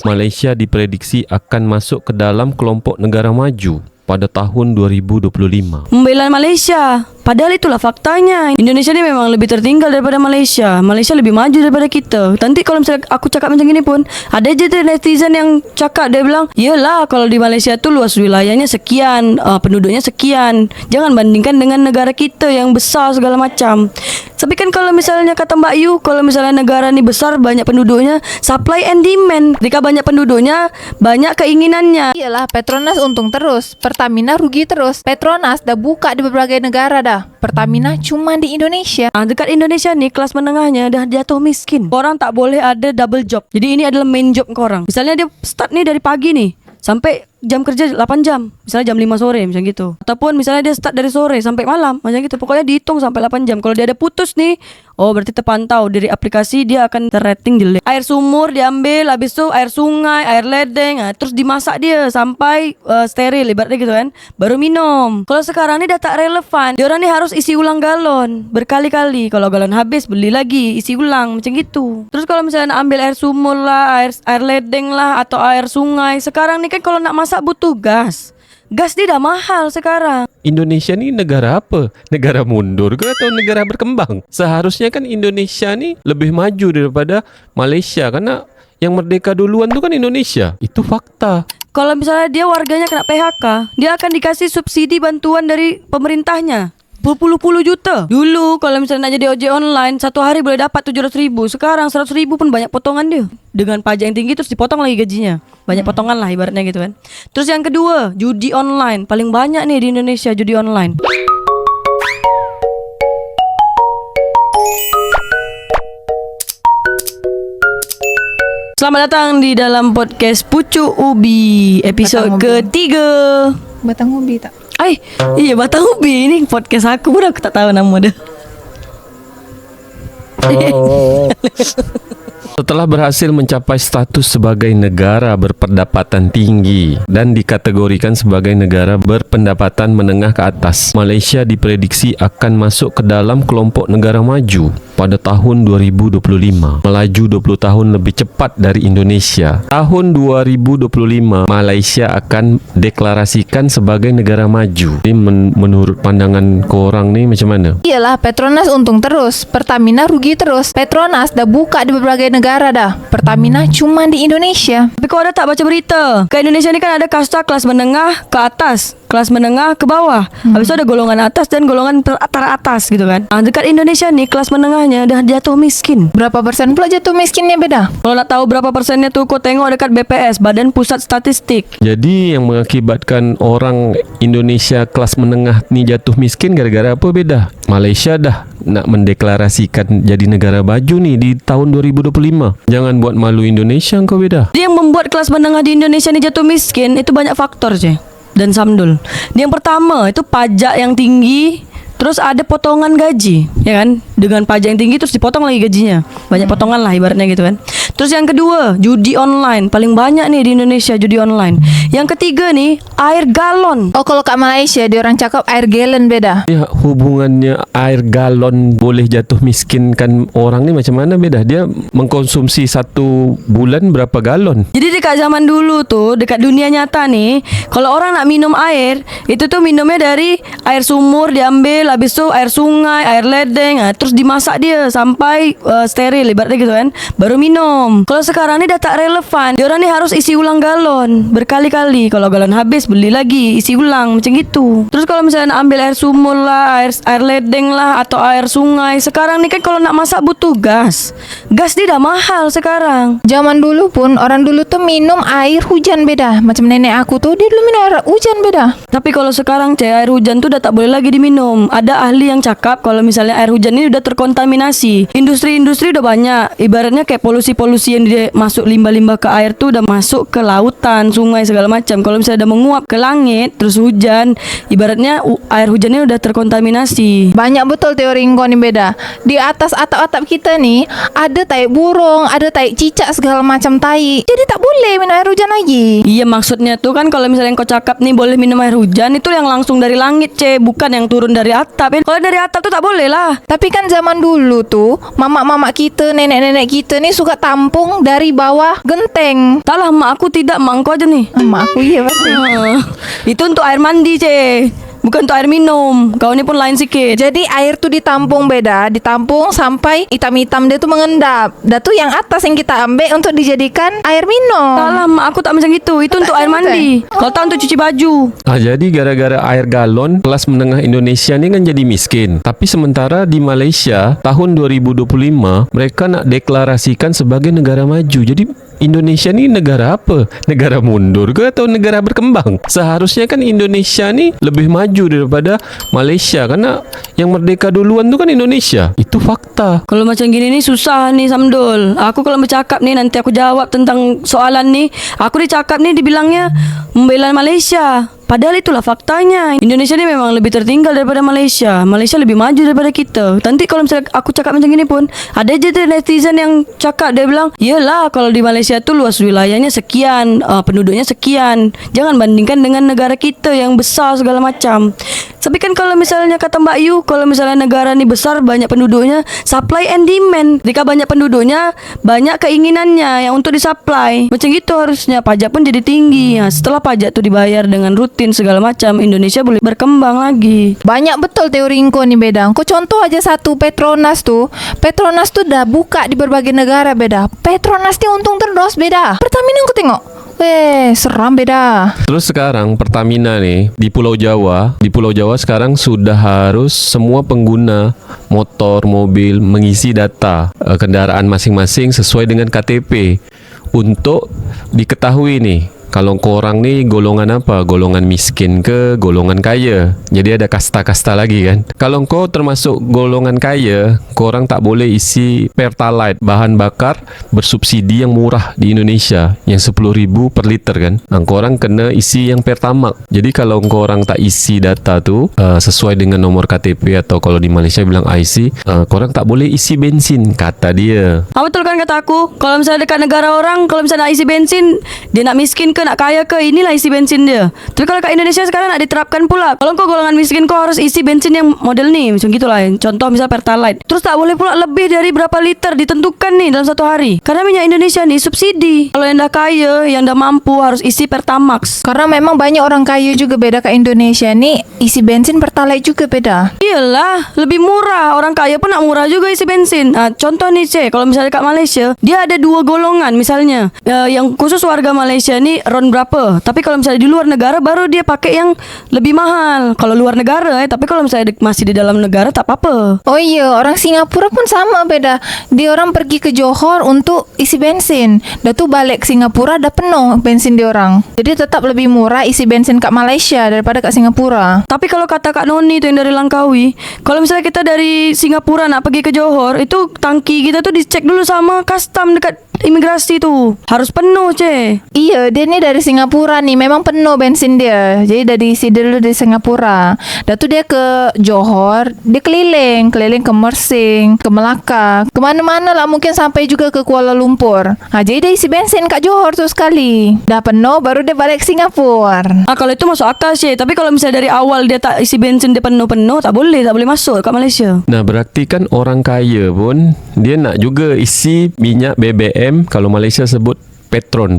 Malaysia diprediksi akan masuk ke dalam kelompok negara maju pada tahun 2025. Membela Malaysia. Padahal itulah faktanya. Indonesia ni memang lebih tertinggal daripada Malaysia. Malaysia lebih maju daripada kita. Nanti kalau misalnya aku cakap macam gini pun, ada je tu netizen yang cakap, dia bilang, yelah kalau di Malaysia tu luas wilayahnya sekian, penduduknya sekian, jangan bandingkan dengan negara kita yang besar segala macam. Tapi kan kalau misalnya kata Mbak Yu, kalau misalnya negara ni besar, banyak penduduknya, supply and demand. Ketika banyak penduduknya, banyak keinginannya. Iyalah, Petronas untung terus, Pertamina rugi terus. Petronas dah buka di berbagai negara dah. Pertamina cuma di Indonesia. Dekat Indonesia ni kelas menengahnya dah jatuh miskin. Korang tak boleh ada double job. Jadi ini adalah main job korang. Misalnya dia start ni dari pagi nih sampai jam kerja 8 jam. Misalnya jam 5 sore macam gitu. Ataupun misalnya dia start dari sore sampai malam macam gitu. Pokoknya dihitung sampai 8 jam. Kalau dia ada putus nih, oh berarti terpantau dari aplikasi dia akan terrating jelek. Air sumur diambil, habis tu air sungai, air ledeng, terus dimasak dia sampai steril ibaratnya gitu kan. Baru minum. Kalau sekarang ni dah tak relevan. Diorang ni harus isi ulang galon berkali-kali. Kalau galon habis beli lagi, isi ulang macam gitu. Terus kalau misalnya nak ambil air sumur lah, air ledeng lah atau air sungai, sekarang ni kan kalau nak masak butuh gas. Gas dia dah mahal sekarang. Indonesia ni negara apa? Negara mundur ke atau negara berkembang? Seharusnya kan Indonesia ni lebih maju daripada Malaysia, karena yang merdeka duluan tu kan Indonesia. Itu fakta. Kalau misalnya dia warganya kena PHK, dia akan dikasih subsidi bantuan dari pemerintahnya berpuluh-puluh juta. Dulu kalau misalnya nak jadi ojek online, satu hari boleh dapat 700 ribu. Sekarang 100 ribu pun banyak potongan dia. Dengan pajak yang tinggi terus dipotong lagi gajinya. Banyak potongan lah ibaratnya gitu kan. Terus yang kedua, judi online. Paling banyak nih di Indonesia judi online. Selamat datang di dalam podcast Pucuk Ubi episod ketiga. Batang ubi tak? Iya Batang Ubi ni podcast aku pun aku tak tahu nama dia. Setelah berhasil mencapai status sebagai negara berpendapatan tinggi dan dikategorikan sebagai negara berpendapatan menengah ke atas, Malaysia diprediksi akan masuk ke dalam kelompok negara maju pada tahun 2025, melaju 20 tahun lebih cepat dari Indonesia. Tahun 2025, Malaysia akan deklarasikan sebagai negara maju. Ini menurut pandangan korang ni macam mana? Iyalah, Petronas untung terus, Pertamina rugi terus. Petronas dah buka di berbagai negara dah. Pertamina cuma di Indonesia. Tapi kau ada tak baca berita? Ke Indonesia ni kan ada kasta kelas menengah ke atas, kelas menengah ke bawah. Habis tu ada golongan atas dan golongan teratas gitu kan. Dekat Indonesia ni kelas menengahnya dah jatuh miskin. Berapa persen pula jatuh miskinnya beda? Kalau nak tahu berapa persennya tu, kau tengok dekat BPS, Badan Pusat Statistik. Jadi yang mengakibatkan orang Indonesia kelas menengah ni jatuh miskin gara-gara apa beda? Malaysia dah nak mendeklarasikan jadi negara maju ni di tahun 2025. Jangan buat malu Indonesia kau beda. Dia yang membuat kelas menengah di Indonesia ni jatuh miskin itu banyak faktor je dan samdul. Yang pertama itu pajak yang tinggi. Terus ada potongan gaji, ya kan? Dengan pajak yang tinggi terus dipotong lagi gajinya. Banyak potongan lah ibaratnya gitu kan. Terus yang kedua, judi online. Paling banyak nih di Indonesia judi online. Yang ketiga nih, air galon. Oh, kalau kat Malaysia dia orang cakap air galon beda. Ya, hubungannya air galon boleh jatuh miskinkan orang ni macam mana beda? Dia mengkonsumsi satu bulan berapa galon? Jadi dekat zaman dulu tuh, dekat dunia nyata nih, kalau orang nak minum air, itu tuh minumnya dari air sumur diambil, habis tu air sungai, air ledeng, terus dimasak dia sampai steril ibaratnya gitu kan. Baru minum. Kalau sekarang ni dah tak relevan. Diorang ni harus isi ulang galon berkali-kali. Kalau galon habis beli lagi, isi ulang macam gitu. Terus kalau misalnya nak ambil air sumur lah, air ledeng lah atau air sungai, sekarang ni kan kalau nak masak butuh gas. Gas dia dah mahal sekarang. Zaman dulu pun orang dulu tuh minum air hujan beda. Macam nenek aku tuh dia dulu minum air hujan beda. Tapi kalau sekarang air hujan tuh dah tak boleh lagi diminum. Ada ahli yang cakap kalau misalnya air hujan ini udah terkontaminasi. Industri-industri udah banyak. Ibaratnya kayak polusi-polusi yang dia masuk limbah-limbah ke air tuh udah masuk ke lautan, sungai segala macam. Kalau misalnya udah menguap ke langit terus hujan, ibaratnya air hujannya udah terkontaminasi. Banyak betul teori kau ni beda. Di atas atap-atap kita ni ada tai burung, ada tai cicak segala macam tai. Jadi tak boleh boleh minum air hujan lagi. Iya, maksudnya tuh kan kalau misalnya kau cakap nih boleh minum air hujan, itu yang langsung dari langit, bukan yang turun dari atap. Kalau dari atap tuh tak boleh lah. Tapi kan zaman dulu tuh mamak-mamak kita, nenek-nenek kita nih suka tampung dari bawah genteng. Tak lah, mak aku tidak, mak kau aja nih. Emak aku iya pasti. Itu untuk air mandi, bukan untuk air minum. Kau ini pun lain sikit. Jadi air tuh ditampung beda, ditampung sampai hitam-hitam dia tuh mengendap. Dah tuh yang atas yang kita ambil untuk dijadikan air minum. Salah, mak aku tak macam gitu. Itu untuk air mandi. Kalau tak untuk cuci baju. Jadi gara-gara air galon, kelas menengah Indonesia ni kan jadi miskin. Tapi sementara di Malaysia tahun 2025 mereka nak deklarasikan sebagai negara maju. Jadi Indonesia ni negara apa? Negara mundur ke atau negara berkembang? Seharusnya kan Indonesia ni lebih maju daripada Malaysia, karena yang merdeka duluan tu kan Indonesia. Itu fakta. Kalau macam gini nih susah nih, Samdul. Aku kalau bercakap nih, nanti aku jawab tentang soalan nih, aku dicakap nih dibilangnya membela Malaysia. Padahal itulah faktanya. Indonesia ni memang lebih tertinggal daripada Malaysia. Malaysia lebih maju daripada kita. Nanti kalau misalnya aku cakap macam gini pun, ada je netizen yang cakap, dia bilang, yelah kalau di Malaysia tu luas wilayahnya sekian, penduduknya sekian, jangan bandingkan dengan negara kita yang besar segala macam. Tapi kan kalau misalnya kata Mbak Yu, kalau misalnya negara ni besar, banyak penduduknya, supply and demand. Jika banyak penduduknya, banyak keinginannya yang untuk disupply. Macam gitu harusnya. Pajak pun jadi tinggi. Setelah pajak tu dibayar dengan rutin segala macam, Indonesia boleh berkembang lagi. Banyak betul teori engkau nih beda. Engkau contoh aja satu, Petronas tuh. Petronas tuh dah buka di berbagai negara beda. Petronas ni untung terus beda. Pertamina engkau tengok. Seram beda. Terus sekarang Pertamina nih di Pulau Jawa sekarang sudah harus semua pengguna motor, mobil mengisi data kendaraan masing-masing sesuai dengan KTP untuk diketahui nih kalau korang ni golongan apa, golongan miskin ke golongan kaya. Jadi ada kasta-kasta lagi kan. Kalau kau termasuk golongan kaya, korang tak boleh isi Pertalite, bahan bakar bersubsidi yang murah di Indonesia, yang 10,000 per liter kan. Korang kena isi yang Pertamax. Jadi kalau korang tak isi data tu sesuai dengan nomor KTP, atau kalau di Malaysia bilang IC, korang tak boleh isi bensin, kata dia. Betul kan kata aku? Kalau misalnya dekat negara orang, kalau misalnya nak isi bensin, dia nak miskin ke nak kaya ke, inilah isi bensin dia. Tapi kalau kat Indonesia sekarang nak diterapkan pula, kalau kau golongan miskin, kau harus isi bensin yang model ni, macam gitulah. Contoh misal Pertalite. Terus tak boleh pula lebih dari berapa liter ditentukan nih dalam satu hari, karena minyak Indonesia ni subsidi. Kalau yang dah kaya, yang dah mampu, harus isi Pertamax. Karena memang banyak orang kaya juga beda kat Indonesia ni, isi bensin Pertalite juga beda. Iyalah, lebih murah. Orang kaya pun nak murah juga isi bensin. Contoh nih kalau misalnya kat Malaysia, dia ada dua golongan misalnya. Yang khusus warga Malaysia ni ron berapa. Tapi kalau misalnya di luar negara, baru dia pakai yang lebih mahal. Kalau luar negara tapi kalau misalnya masih di dalam negara tak apa-apa. Oh iya, orang Singapura pun sama beda. Dia orang pergi ke Johor untuk isi bensin. Dah tu balik ke Singapura dah penuh bensin dia orang. Jadi tetap lebih murah isi bensin kat Malaysia daripada kat Singapura. Tapi kalau kata Kak Noni tu yang dari Langkawi, kalau misalnya kita dari Singapura nak pergi ke Johor, itu tangki kita tu dicek dulu sama custom dekat imigrasi tu. Harus penuh, Iya, dia ni dari Singapura ni memang penuh bensin dia. Jadi dah diisi dulu di Singapura. Dah tu dia ke Johor, dia keliling ke Mersing, ke Melaka, ke mana-mana lah, mungkin sampai juga ke Kuala Lumpur. Jadi dia isi bensin kat Johor tu sekali. Dah penuh baru dia balik ke Singapura. Kalau itu masuk akal, Tapi kalau misalnya dari awal dia tak isi bensin, dia penuh-penuh, tak boleh masuk kat Malaysia. Nah, berarti kan orang kaya pun dia nak juga isi minyak BBM, kalau Malaysia sebut Petron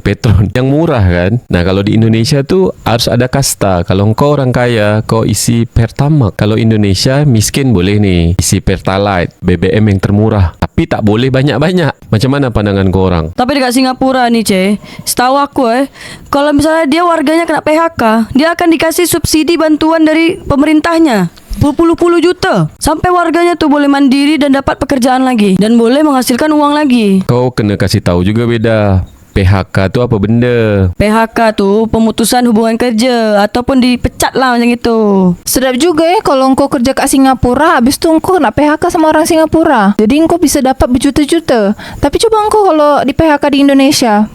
yang murah kan. Nah, kalau di Indonesia tu harus ada kasta. Kalau kau orang kaya, kau isi Pertamax. Kalau Indonesia miskin boleh nih isi Pertalite, BBM yang termurah, tapi tak boleh banyak-banyak. Macam mana pandangan kau orang? Tapi dekat Singapura nih, setahu aku kalau misalnya dia warganya kena PHK, dia akan dikasih subsidi bantuan dari pemerintahnya berpuluh-puluh juta, sampai warganya tuh boleh mandiri dan dapat pekerjaan lagi, dan boleh menghasilkan uang lagi. Kau kena kasih tahu juga beda. PHK tu apa benda? PHK tu pemutusan hubungan kerja ataupun dipecat lah macam itu. Sedap juga kalau engkau kerja kat Singapura, habis tu engkau nak PHK sama orang Singapura. Jadi engkau bisa dapat berjuta-juta. Tapi coba engkau kalau di PHK di Indonesia,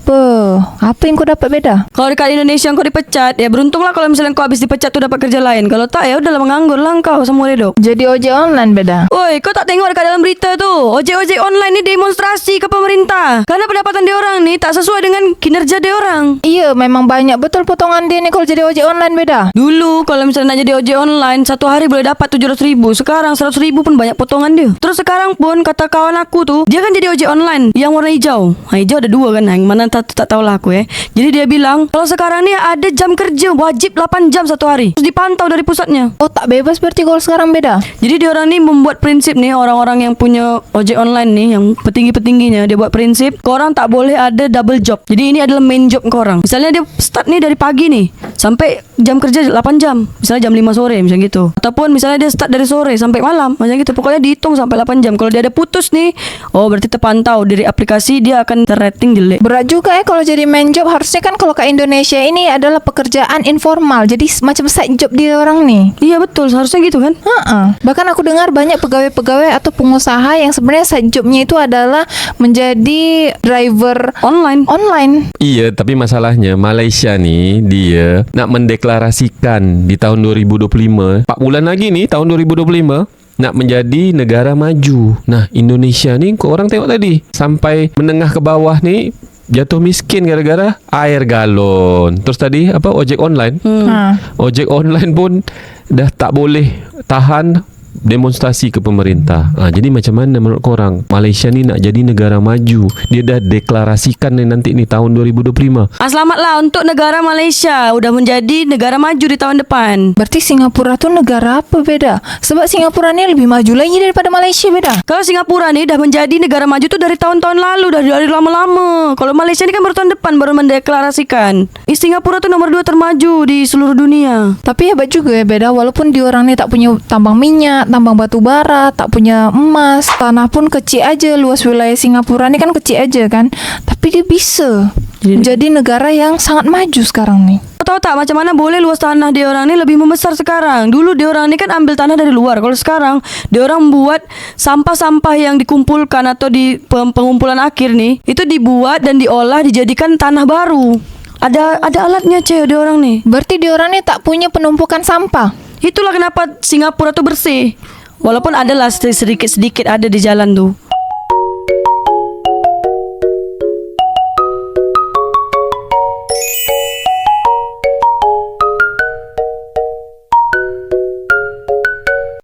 apa yang kau dapat beda? Kalau dekat Indonesia engkau dipecat, ya beruntunglah kalau misalnya engkau habis dipecat tu dapat kerja lain. Kalau tak, ya udahlah menganggur lah engkau semua hidup. Jadi ojek online beda. Oi, kau tak tengok dekat dalam berita tu, ojek-ojek online ni demonstrasi ke pemerintah karena pendapatan dia orang ni tak sesuai sesuai dengan kinerja dia orang. Iya, memang banyak betul potongan dia nih kalau jadi ojek online beda. Dulu kalau misalnya nak jadi ojek online, satu hari boleh dapat 700 ribu. Sekarang 100 ribu pun banyak potongan dia. Terus sekarang pun kata kawan aku tuh, dia kan jadi ojek online yang warna hijau. Hijau ada dua kan, yang mana tak tahu lah aku ya. Jadi dia bilang kalau sekarang ni ada jam kerja wajib 8 jam satu hari. Terus dipantau dari pusatnya. Oh, tak bebas berarti kalau sekarang beda. Jadi dia orang ni membuat prinsip nih, orang-orang yang punya ojek online nih, yang petinggi-petingginya, dia buat prinsip korang tak boleh ada double job. Jadi ini adalah main job korang. Misalnya dia start nih dari pagi nih sampai jam kerja 8 jam. Misalnya jam 5 sore macam gitu. Ataupun misalnya dia start dari sore sampai malam macam gitu. Pokoknya dihitung sampai 8 jam. Kalau dia ada putus nih, oh berarti terpantau dari aplikasi, dia akan terrating jelek. Berat juga ya kalau jadi main job. Harusnya kan kalau ke Indonesia ini adalah pekerjaan informal. Jadi macam side job dia orang nih. Iya betul, seharusnya gitu kan. Bahkan aku dengar banyak pegawai-pegawai atau pengusaha yang sebenarnya side jobnya itu adalah menjadi driver online. Iya, tapi masalahnya Malaysia nih, dia nak mendeklarasikan di tahun 2025, 4 bulan lagi nih tahun 2025 nak menjadi negara maju. Nah, Indonesia ni kau orang tengok tadi, sampai menengah ke bawah ni jatuh miskin gara-gara air galon. Terus tadi apa, ojek online. Ojek online pun dah tak boleh tahan demonstrasi ke pemerintah. Jadi macam mana menurut korang Malaysia ni nak jadi negara maju? Dia dah deklarasikan ni nanti ni tahun 2025. Selamatlah untuk negara Malaysia udah menjadi negara maju di tahun depan. Berarti Singapura tuh negara apa beda? Sebab Singapura ni lebih maju lagi daripada Malaysia beda. Kalau Singapura ni dah menjadi negara maju tuh dari tahun-tahun lalu, dari lama-lama. Kalau Malaysia ni kan baru tahun depan baru mendeklarasikan. Singapura tuh nomor 2 termaju di seluruh dunia. Tapi hebat juga ya beda. Walaupun diorang ni tak punya tambang minyak, tambang batu bara, tak punya emas, tanah pun kecil aja. Luas wilayah Singapura ni kan kecil aja kan. Tapi dia bisa jadi negara yang sangat maju sekarang nih. Tahu tak macam mana boleh luas tanah dia orang ni lebih membesar sekarang. Dulu dia orang ni kan ambil tanah dari luar. Kalau sekarang dia orang buat sampah-sampah yang dikumpulkan atau di pengumpulan akhir nih, itu dibuat dan diolah dijadikan tanah baru. Ada alatnya dia orang ni. Berarti dia orang ni tak punya penumpukan sampah. Itulah kenapa Singapura tuh bersih. Walaupun adalah sedikit-sedikit ada di jalan tuh.